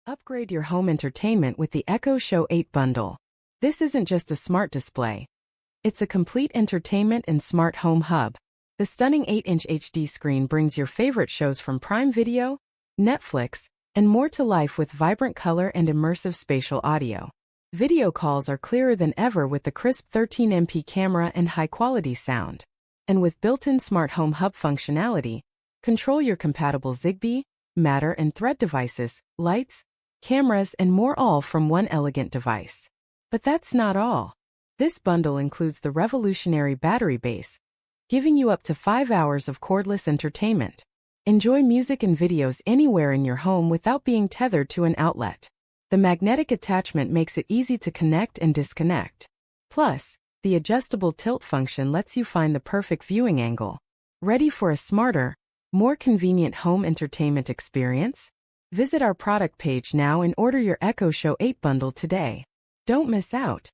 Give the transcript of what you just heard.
Upgrade your home entertainment with the Echo Show 8 bundle. This isn't just a smart display. It's a complete entertainment and smart home hub. The stunning 8-inch HD screen brings your favorite shows from Prime Video, Netflix, and more to life with vibrant color and immersive spatial audio. Video calls are clearer than ever with the crisp 13MP camera and high-quality sound. And with built-in smart home hub functionality, control your compatible Zigbee, Matter and Thread devices, lights, cameras, and more all from one elegant device. But that's not all. This bundle includes the revolutionary battery base, giving you up to 5 hours of cordless entertainment. Enjoy music and videos anywhere in your home without being tethered to an outlet. The magnetic attachment makes it easy to connect and disconnect. Plus, the adjustable tilt function lets you find the perfect viewing angle. Ready for a smarter, more convenient home entertainment experience? Visit our product page now and order your Echo Show 8 bundle today. Don't miss out.